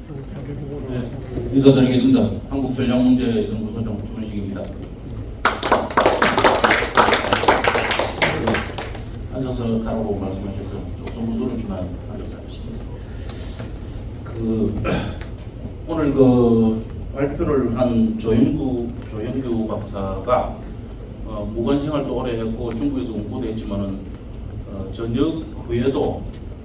네, 인사드리겠습니다. 한국전략문제연구소 정준식입니다. 앉아서 다루고 말씀하셔서 조선구술을지만 앉아서 하겠습니다. 오늘 발표를 한 조영규 박사가 무관생활도 오래 했고 중국에서 공부도 했지만은 전역 후에도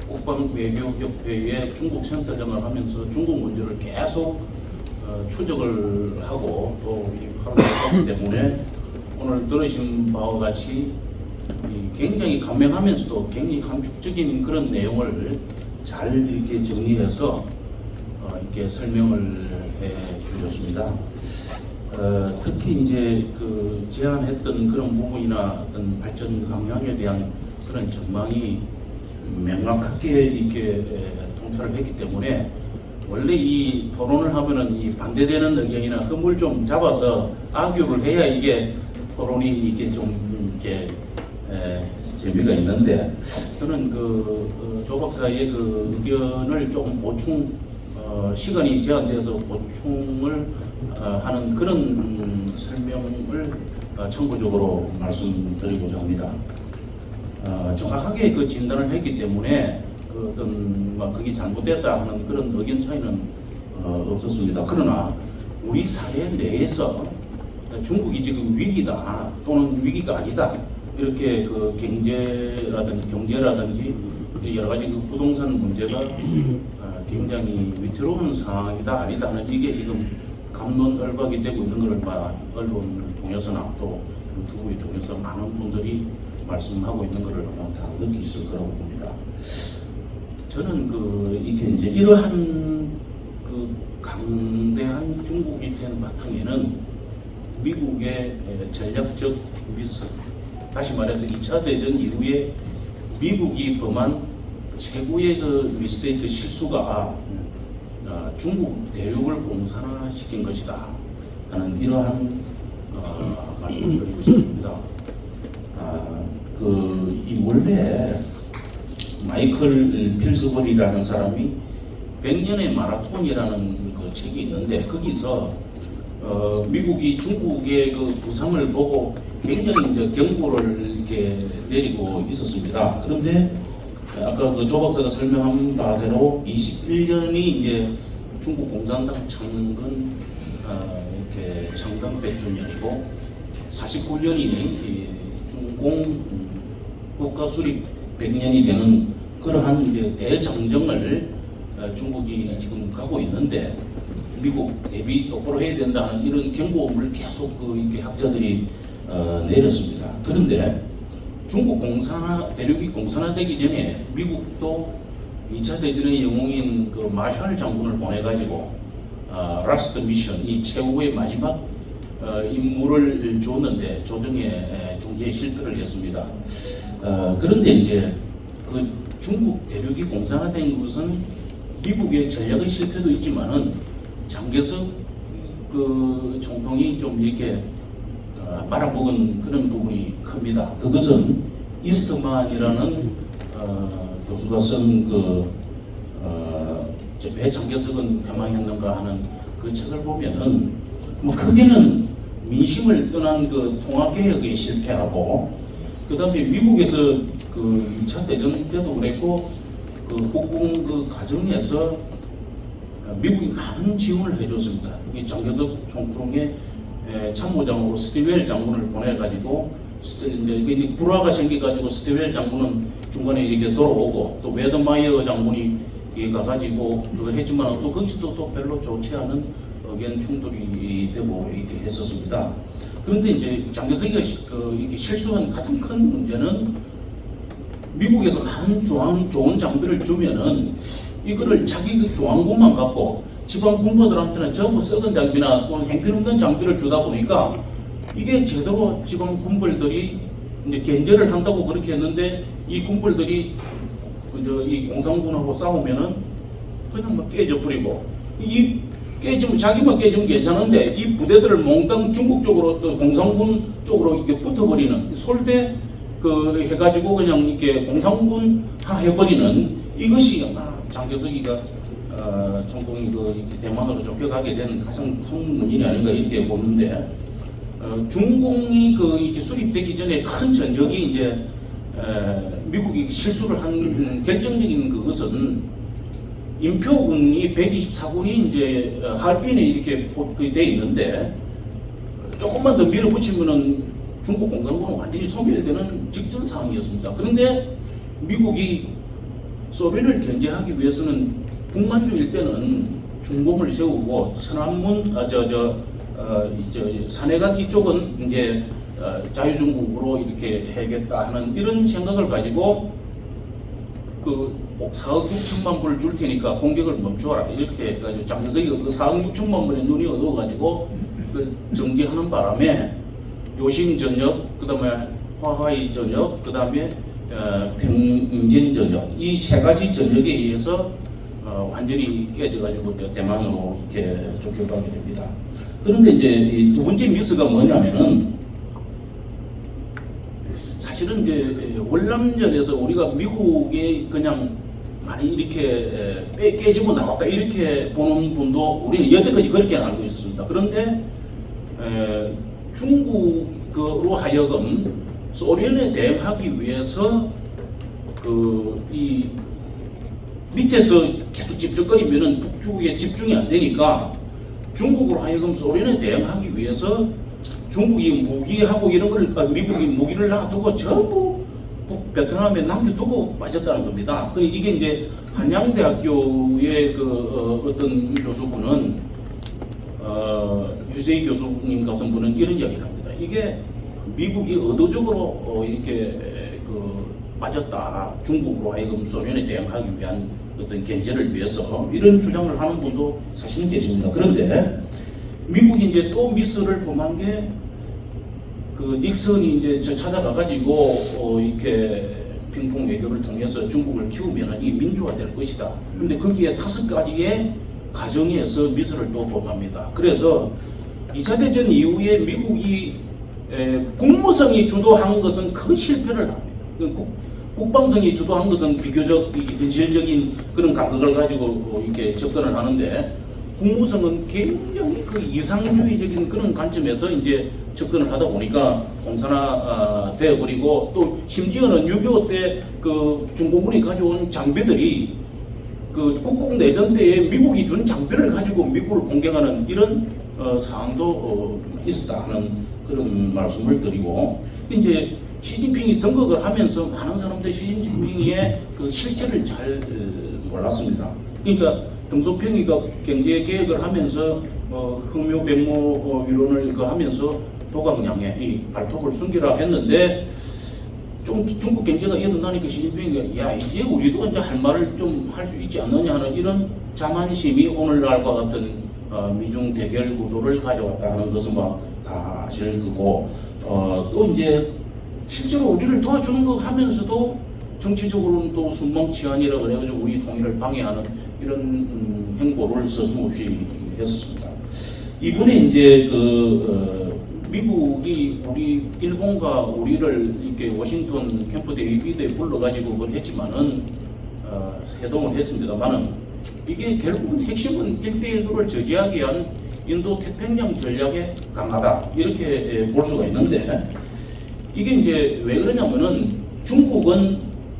국방외교협회의 중국 센터장을 하면서 중국 문제를 계속 추적을 하고 또 활동했기 때문에 오늘 들으신 바와 같이 굉장히 감명하면서도 굉장히 함축적인 그런 내용을 잘 이렇게 정리해서 이렇게 설명을 해 주셨습니다. 특히 이제 제안했던 그런 부분이나 어떤 발전 방향에 대한 그런 전망이 명확하게 이렇게 통찰을 했기 때문에 원래 이 토론을 하면은 이 반대되는 의견이나 흠을 좀 잡아서 아규를 해야 이게 토론이 이게 좀 이렇게 재미가 있는데 저는 조 박사의 의견을 조금 보충 시간이 제한돼서 보충을 하는 그런 설명을 참고적으로 말씀드리고자 합니다. 정확하게 진단을 했기 때문에 그게 잘못됐다 하는 그런 의견 차이는 없었습니다. 그러나 우리 사회 내에서 중국이 지금 위기다 또는 위기가 아니다 이렇게 경제라든지 여러 가지 부동산 문제가 굉장히 위태로운 상황이다 아니다 하는 이게 지금 갑론을박이 되고 있는 것을 언론을 통해서나 또 유튜브를 통해서 많은 분들이 말씀하고 있는 것을 아마 다 느끼실 거라고 봅니다. 저는 이게 이러한 강대한 중국이 된 바탕에는 미국의 전략적 미스, 다시 말해서 2차 대전 이후에 미국이 범한 최고의 미스테이크 실수가 중국 대륙을 공산화시킨 것이다 하는 이러한 말씀을 드리고 싶습니다. 원래 마이클 필스버리라는 사람이 100년의 마라톤이라는 책이 있는데 거기서 미국이 중국의 부상을 보고 굉장히 이제 경고를 이렇게 내리고 있었습니다. 그런데 아까 조 박사가 설명한 바대로 21년이 이제 중국 공산당 창건 이렇게 창당 100주년이고 49년이 중공 국가 수립 100년이 되는 그러한 이제 대장정을 중국이 지금 가고 있는데 미국 대비 똑바로 해야 된다는 이런 경고음을 계속 이렇게 학자들이 내렸습니다. 그런데 중국 대륙이 공산화되기 전에 미국도 2차 대전의 영웅인 마샬 장군을 보내가지고 라스트 미션, 이 최후의 마지막 임무를 줬는데 조정에 중재에 실패를 했습니다. 그런데 이제 중국 대륙이 공산화된 것은 미국의 전략의 실패도 있지만은 장개석 총통이 좀 이렇게 말아먹은 그런 부분이 큽니다. 그것은 이스트만이라는 교수가 쓴 왜 장개석은 패망했는가 하는 그 책을 보면은 크게는 민심을 떠난 통합개혁에 실패하고 그 다음에 미국에서 2차 대전 때도 그랬고 국공 과정에서 미국이 많은 지원을 해줬습니다. 이 장개석 총통의 참모장으로 스티웰 장군을 보내가지고 불화가 생겨가지고 스티웰 장군은 중간에 이렇게 돌아오고 또 웨더마이어 장군이 가가지고 그걸 했지만 또 거기서도 또 별로 좋지 않은 의견 충돌이 되고 이렇게 했었습니다. 그런데 이제 장개석이가 이렇게 실수한 가장 큰 문제는 미국에서 많은 좋은 장비를 주면은 이거를 자기 조항군만 갖고 지방 군부들한테는 전부 썩은 장비나 행편없는 장비를 주다 보니까 이게 제대로 지방 군벌들이 이제 견제를 한다고 그렇게 했는데 이 군벌들이 이 공산군하고 싸우면은 그냥 막 깨져버리고 이 깨지면 자기만 깨지면 괜찮은데 이 부대들을 몽땅 중국 쪽으로 또 공산군 쪽으로 이렇게 붙어버리는 솔대 해가지고 그냥 이렇게 공산군 해버리는 이것이 장개석이가 중공이 이렇게 대만으로 좁혀가게 된 가장 큰 원인이 아닌가 이렇게 보는데, 중공이 이렇게 수립되기 전에 큰 전력이 이제 미국이 실수를 한 결정적인 그것은 인표군이 124군이 이제 하얼빈에 이렇게 돼 있는데, 조금만 더 밀어붙이면은 중국 공산군은 완전히 소멸되는 직전 상황이었습니다. 그런데 미국이 소련을 견제하기 위해서는 북만주 일대는 중공을 세우고 천안문, 산해관 이쪽은 이제 자유중국으로 이렇게 해야겠다 하는 이런 생각을 가지고 4억 6천만 불을 줄 테니까 공격을 멈춰라 이렇게 해가지고 장정석이가 4억 6천만 불에 눈이 어두워가지고 정지하는 바람에 요심 전역, 그 다음에 화하이 전역, 그 다음에 평진 전역, 이 세 가지 전역에 의해서 완전히 깨져가지고 대만으로 이렇게 쫓겨가게 됩니다. 그런데 이제 이 두 번째 미스가 뭐냐면은, 사실은 이제 월남전에서 우리가 미국에 그냥 많이 이렇게 깨지고 나왔다 이렇게 보는 분도 우리는 여태까지 그렇게 알고 있었습니다. 그런데 중국으로 하여금 소련에 대응하기 위해서 이 밑에서 계속 집중거리면은 북쪽에 집중이 안 되니까 중국으로 하여금 소련에 대응하기 위해서 중국이 무기하고 이런 걸 미국이 무기를 놔두고 전부 베트남에 남겨두고 빠졌다는 겁니다. 이게 이제 한양대학교의 어떤 교수분은 유세희 교수님 같은 분은 이런 이야기를 합니다. 이게 미국이 의도적으로 이렇게 빠졌다. 중국으로 하여금 소련에 대응하기 위한 어떤 견제를 위해서 이런 주장을 하는 분도 사실은 계십니다. 그런데 미국이 이제 또 미스를 범한 게 닉슨이 이제 찾아가가지고 이렇게 핑퐁 외교를 통해서 중국을 키우면 이 민주화될 것이다. 근데 거기에 5가지의 가정에서 미스를 또 범합니다. 그래서 2차 대전 이후에 미국이 국무성이 주도한 것은 큰 실패를 합니다. 국방성이 주도한 것은 비교적 현실적인 그런 감각을 가지고 이렇게 접근을 하는데, 국무성은 굉장히 이상주의적인 그런 관점에서 이제 접근을 하다 보니까 공산화 되어버리고, 또 심지어는 6.25 때 중공군이 가져온 장비들이 국공내전 때에 미국이 준 장비를 가지고 미국을 공격하는 이런 상황도 있었다는 그런 말씀을 드리고, 이제 시진핑이 등극을 하면서 많은 사람들이 시진핑의 실체를 잘 몰랐습니다. 그러니까 등소평이가 경제 개혁을 하면서 흑묘 백모 이론을 하면서 도강량에 이 발톱을 숨기라 했는데, 좀 중국 경제가 일어나니까 시진핑이 이제 우리도 이제 할 말을 좀 할 수 있지 않느냐 하는 이런 자만심이 오늘날과 같은 미중 대결 구도를 가져왔다 하는 것은 다 아실 거고, 또 이제 실제로 우리를 도와주는 거 하면서도 정치적으로는 또 순망치안이라 그래가지고 우리 통일을 방해하는 이런 행보를 서슴없이 했었습니다. 이번에 이제 미국이 일본과 우리를 이렇게 워싱턴 캠프 데이비드에 불러가지고 그걸 했지만은 회동을 했습니다만은, 이게 결국은 핵심은 1대1을 저지하기 위한 인도 태평양 전략에 강하다 이렇게 볼 수가 있는데, 이게 이제 왜 그러냐면은 중국은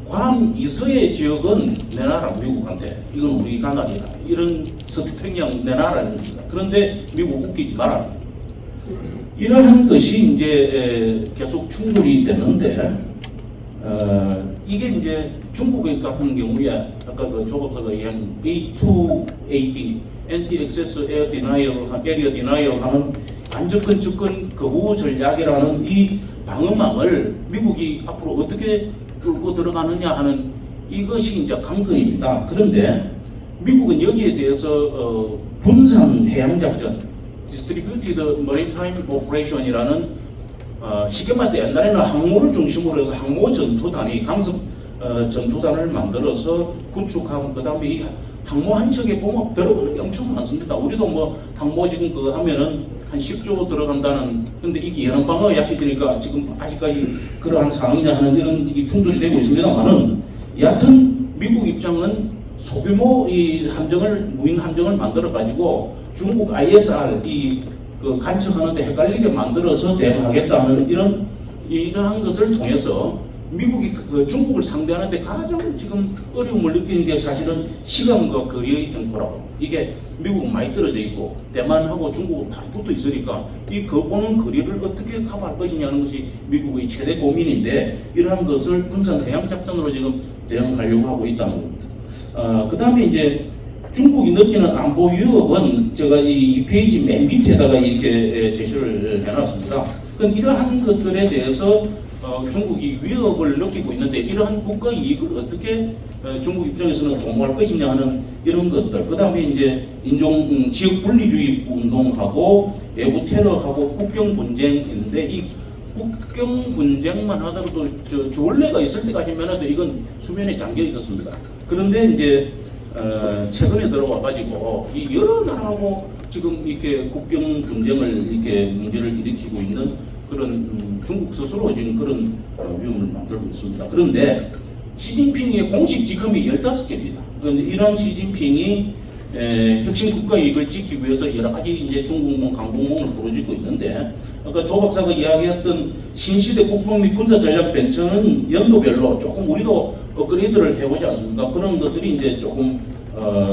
괌 이서의 지역은 내놔라 미국한테, 이건 우리 관할이다, 이런 서태평양 내놔라. 그런데 미국 웃기지 마라. 이러한 것이 이제 계속 충돌이 되는데, 이게 이제 중국 같은 경우에 아까 조 박사가 이야기한 A2AD, Anti-Access Area Denial 하는 안접근 접근 거부 전략이라는 이 방어망을 미국이 앞으로 어떻게 뚫고 들어가느냐 하는 이것이 이제 관건입니다. 그런데 미국은 여기에 대해서 분산 해양 작전, Distributed Maritime Operation이라는 쉽게 말해서 옛날에는 항모를 중심으로 해서 항모 전투단이 강습 전투단을 만들어서 구축하고, 그 다음에 이 항모 한 척에 보면 들어보는 게 엄청 많습니다. 우리도 항모 지금 하면은 한 10조 들어간다는, 근데 이게 연안방어가 약해지니까 지금 아직까지 그러한 상황이냐 하는 이런 충돌이 되고 있습니다만은, 여하튼 미국 입장은 소규모 이 함정을 무인 함정을 만들어 가지고 중국 ISR 그 간척하는데 헷갈리게 만들어서 대응하겠다는 이러한 것을 통해서 미국이 그 중국을 상대하는데 가장 지금 어려움을 느끼는 게 사실은 시간과 거리의 행포라고. 이게 미국은 많이 떨어져 있고 대만하고 중국은 많이 붙어 있으니까 이 거보는 거리를 어떻게 커버할 것이냐는 것이 미국의 최대 고민인데 이러한 것을 분산 해양 작전으로 지금 대응하려고 하고 있다는 겁니다. 그 다음에 이제 중국이 느끼는 안보 위협은 제가 이 페이지 맨 밑에다가 이렇게 제시를 해놨습니다. 그럼 이러한 것들에 대해서 중국이 위협을 느끼고 있는데 이러한 국가 이익을 어떻게 중국 입장에서는 도모할 것이냐 하는 이런 것들. 그 다음에 이제 지역 분리주의 운동하고 외부 테러하고 국경 분쟁인데 이 국경 분쟁만 하더라도 조원래가 있을 때까지만 해도 이건 수면에 잠겨 있었습니다. 그런데 이제 최근에 들어와 가지고 이 여러 나라하고 지금 이렇게 국경 분쟁을 이렇게 문제를 일으키고 있는 그런 중국 스스로 지금 그런 위험을 만들고 있습니다. 그런데 시진핑의 공식 직함이 15개입니다. 그런데 이런 시진핑이 핵심 국가 이익을 지키기 위해서 여러 가지 이제 중국몽, 강동몽을 부러지고 있는데 아까 조 박사가 이야기했던 신시대 국방 및 군사 전략 벤처는 연도별로 조금 우리도 업그레이드를 해보지 않습니까? 그런 것들이 이제 조금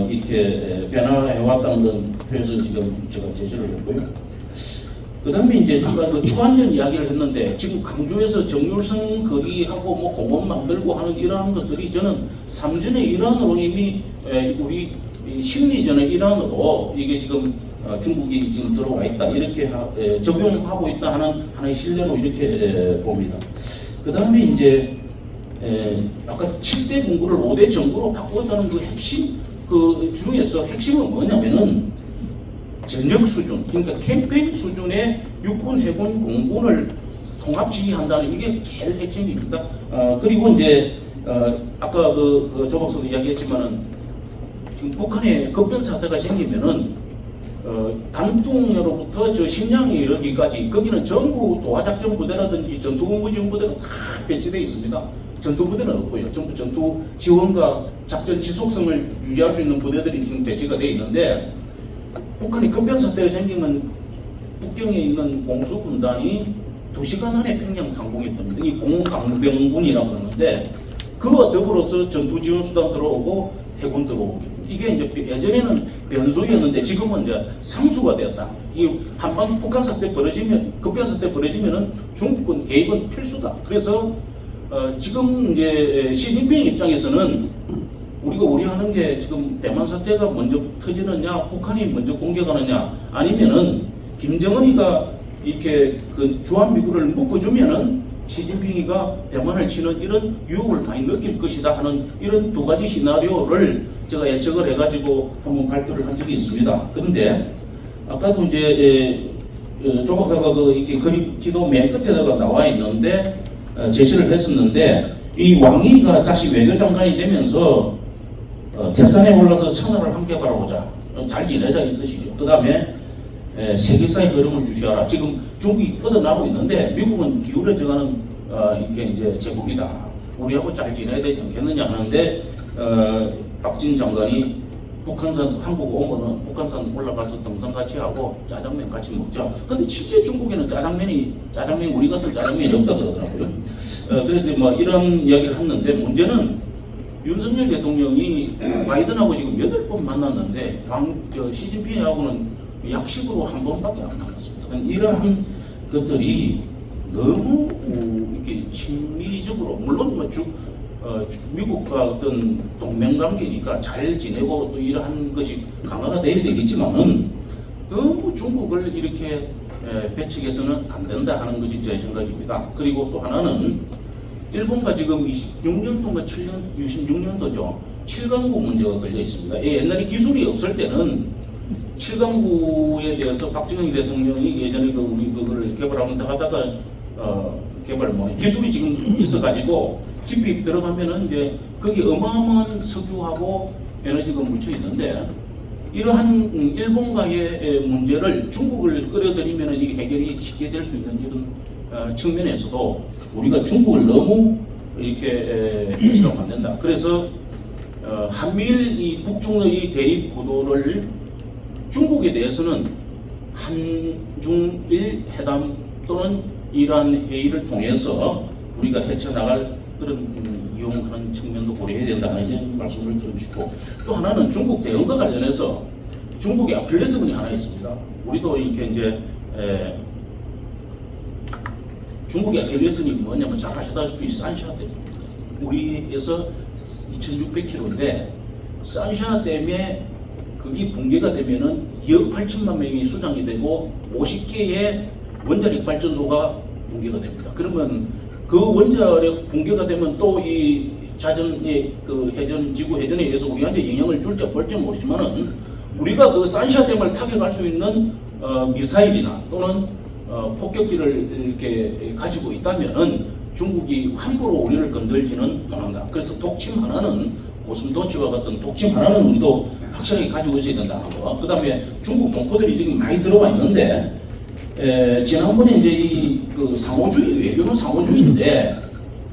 이렇게 변화해왔다는 건 표에서 지금 제가 제시를 했고요. 그 다음에 이제 아까 그 추한전 이야기를 했는데 지금 강조해서 정율성 거리하고 뭐 공원 만들고 하는 이러한 것들이 저는 삼전의 일환으로 이미 우리 심리전의 일환으로 이게 지금 중국이 지금 들어와 있다 이렇게 적용하고 있다 하는 하나의 신뢰로 이렇게 봅니다. 그 다음에 이제 아까 7대 공구를 5대 정구로 바꾸었다는 그 핵심 그 중에서 핵심은 뭐냐면은 전력 수준, 그러니까 캠페인 수준의 육군, 해군, 공군을 통합 지휘한다는 이게 제일 핵심입니다. 그리고 이제 아까 조 박사도 이야기했지만은 지금 북한에 급변 사태가 생기면은 단둥로부터 저 심양에 이르기까지 거기는 전부 도하작전 부대라든지 전투본부 지원 부대가 다 배치되어 있습니다. 전투 부대는 없고요. 전부 전투 지원과 작전 지속성을 유지할 수 있는 부대들이 지금 배치가 되어 있는데. 북한이 급변 사태가 생기면 북경에 있는 공수군단이 2시간 안에 평양 상공했답니다. 이 공강병군이라고 하는데 그와 더불어서 전투지원수단 들어오고 해군 들어오고 이게 이제 예전에는 변수였는데 지금은 이제 상수가 되었다. 이 한반 북한 사태 벌어지면 급변 사태 벌어지면은 중국군 개입은 필수다. 그래서 지금 이제 시진핑 입장에서는 우리가 우려하는 게 지금 대만 사태가 먼저 터지느냐, 북한이 먼저 공격하느냐, 아니면은 김정은이가 이렇게 그 주한미군을 묶어주면은 시진핑이가 대만을 치는 이런 유혹을 많이 느낄 것이다 하는 이런 두 가지 시나리오를 제가 예측을 해가지고 한번 발표를 한 적이 있습니다. 그런데 아까도 이제 조 박사가 이렇게 그림 지도 맨 끝에다가 나와 있는데 제시를 했었는데 이 왕이가 다시 외교장관이 되면서 태산에 올라서 천하를 함께 바라보자. 잘 지내자 이 뜻이죠. 그 다음에 세계사의 흐름을 주시하라. 지금 중국이 뻗어나고 있는데 미국은 기울어져가는 이게 이제 제국이다. 우리하고 잘 지내야 되지 않겠느냐 하는데 박진 장관이 북한산 한국 오면은 북한산 올라가서 등산 같이 하고 짜장면 같이 먹자. 근데 실제 중국에는 짜장면이 우리 같은 짜장면이 없다 그러더라고요. 그래서 뭐 이런 이야기를 했는데 문제는 윤석열 대통령이 바이든하고 지금 8번 만났는데 시진핑하고는 약식으로 한 번밖에 안 만났습니다. 이러한 것들이 너무 이렇게 친미적으로 물론 뭐 미국과 어떤 동맹관계니까 잘 지내고 또 이러한 것이 강화가 돼야 되겠지만은 너무 중국을 이렇게 배척해서는 안 된다 하는 것이 제 생각입니다. 그리고 또 하나는 일본과 지금 26년 동안 26년도죠. 7강구 문제가 걸려 있습니다. 옛날에 기술이 없을 때는 7강구에 대해서 박정희 대통령이 예전에 우리 그거를 개발하는데 하다가 기술이 지금 있어가지고 깊이 들어가면은 이제 거기 어마어마한 석유하고 에너지가 묻혀 있는데 이러한 일본과의 문제를 중국을 끌어들이면은 이게 해결이 쉽게 될 수 있는 이런 측면에서도 우리가 중국을 너무 이렇게 의식하면 안 된다. 그래서 한미일 이 북중의 대립 구도를 중국에 대해서는 한중일 회담 또는 이러한 회의를 통해서 우리가 헤쳐나갈 그런 이용하는 측면도 고려해야 된다는 이런 말씀을 드리고 싶고, 또 하나는 중국 대응과 관련해서 중국의 아킬레스건이 하나 있습니다. 우리도 이렇게 이제 중국의 아킬레스건이 뭐냐면 잘 아시다시피 산샤댐입니다. 우리에서 2,600km인데 산샤댐에 그게 붕괴가 되면은 2억 8천만 명이 수장이 되고 50개의 원자력 발전소가 붕괴가 됩니다. 그러면 그 원자력 붕괴가 되면 또 이 자전의 그 해전 지구 해전에 의해서 우리한테 영향을 줄지 볼지 모르지만은 우리가 그 산샤댐을 타격할 수 있는 미사일이나 또는 폭격기를 이렇게 가지고 있다면은 중국이 함부로 우리를 건들지는 못한다. 그래서 독침 하나는 고슴도치와 같은 독침 하나는 우리도 확실하게 가지고 있어야 된다는 거. 그 다음에 중국 동포들이 지금 많이 들어와 있는데 지난번에 이제 그 상호주의, 외교는 상호주의인데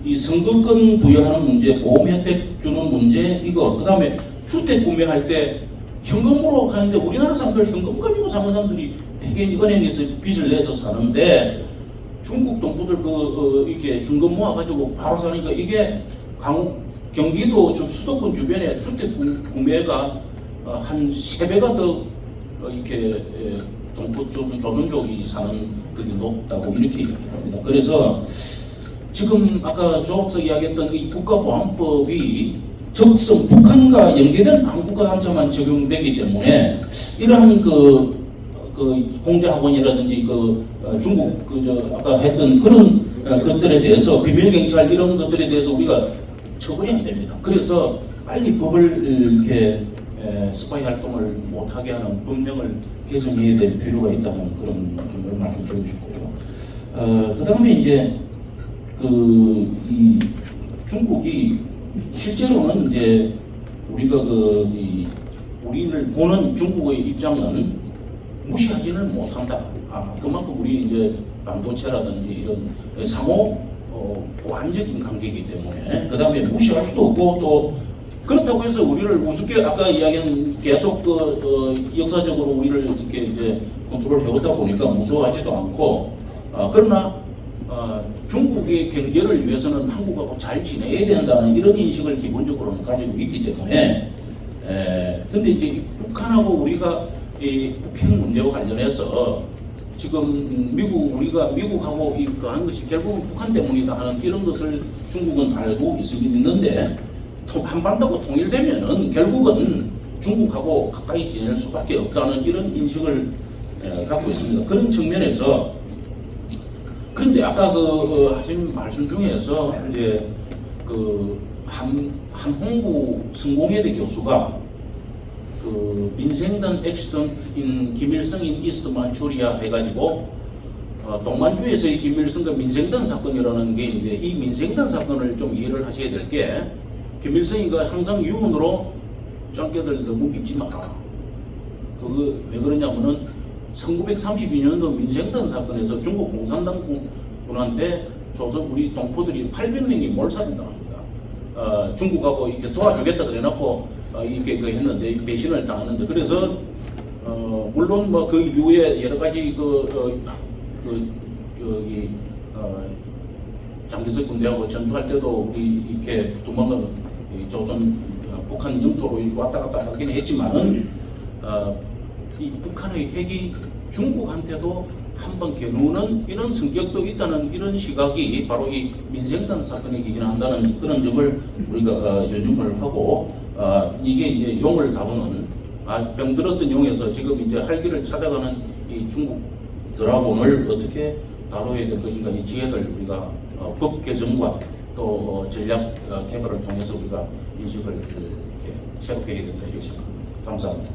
이 선거권 부여하는 문제, 보험 혜택 주는 문제 이거, 그 다음에 주택 구매할 때 현금으로 가는데 우리나라 사람들 현금 가지고 사는 사람들이 대개 은행에서 빚을 내서 사는데 중국 동포들 이렇게 현금 모아가지고 바로 사니까 이게 경기도 수도권 주변에 주택 구매가 한 3배가 더 이렇게 동포 조선족이 사는 그게 높다고 이렇게 얘기합니다. 그래서 지금 아까 조학석 이야기했던 이 국가보안법이 적성 북한과 연계된 한국가단체만 적용되기 때문에 이러한 공제학원이라든지 중국 아까 했던 그런 것들에 대해서 비밀 경찰 이런 것들에 대해서 우리가 처벌이 안 됩니다. 그래서 빨리 법을 이렇게 스파이 활동을 못하게 하는 법령을 개정해야 될 필요가 있다는 그런 점을 말씀드리고 싶고요. 그 다음에 이제 이 중국이 실제로는 이제 우리가 우리를 보는 중국의 입장은 무시하지는 못한다. 그만큼 우리 이제 반도체라든지 이런 상호 보완적인 관계이기 때문에 그 다음에 무시할 수도 없고 또 그렇다고 해서 우리를 우습게 아까 이야기한 계속 역사적으로 우리를 이렇게 이제 컨트롤 해오다 보니까 무서워하지도 않고 그러나 중국의 경제를 위해서는 한국하고 잘 지내야 된다는 이런 인식을 기본적으로는 가지고 있기 때문에 근데 이제 북한하고 우리가 이 북핵 문제와 관련해서 지금 우리가 미국하고 한 것이 결국은 북한 때문이다 하는 이런 것을 중국은 알고 있는데 한반도가 통일되면은 결국은 중국하고 가까이 지낼 수밖에 없다는 이런 인식을 갖고 있습니다. 그런 측면에서 그런데 아까 하신 말씀 중에서 이제 한홍구 성공회대 교수가 민생단 액시던트 인 김일성 인 이스트 만추리아 해가지고 동만주에서의 김일성과 민생단 사건이라는 게 있는데 이 민생단 사건을 좀 이해를 하셔야 될 게 김일성이가 항상 유언으로 짱깨들 너무 믿지 마라. 왜 그러냐면은 1932년도 민생단 사건에서 중국 공산당군한테 조선 우리 동포들이 800명이 몰살당합니다. 중국하고 이렇게 도와주겠다 그래놓고 이렇게 했는데 배신을 당했는데 그래서 물론 뭐 그 이후에 여러 가지 장기석 군대하고 전투할 때도 우리 이렇게 도망을 조선 북한 영토로 왔다 갔다 하긴 했지만은 이 북한의 핵이 중국한테도 한번 겨누는 이런 성격도 있다는 이런 시각이 바로 이 민생단 사건에 기인한다는 그런 점을 우리가 연용을 하고 이게 이제 용을 다루는 병들었던 용에서 지금 이제 활기를 찾아가는 이 중국 드라곤을 어떻게 다뤄야 될 것인가 이 지혜를 우리가 법 개정과 또 전략 개발을 통해서 우리가 인식을 이렇게 새롭게 해야 된다 이렇게 생각합니다. 감사합니다.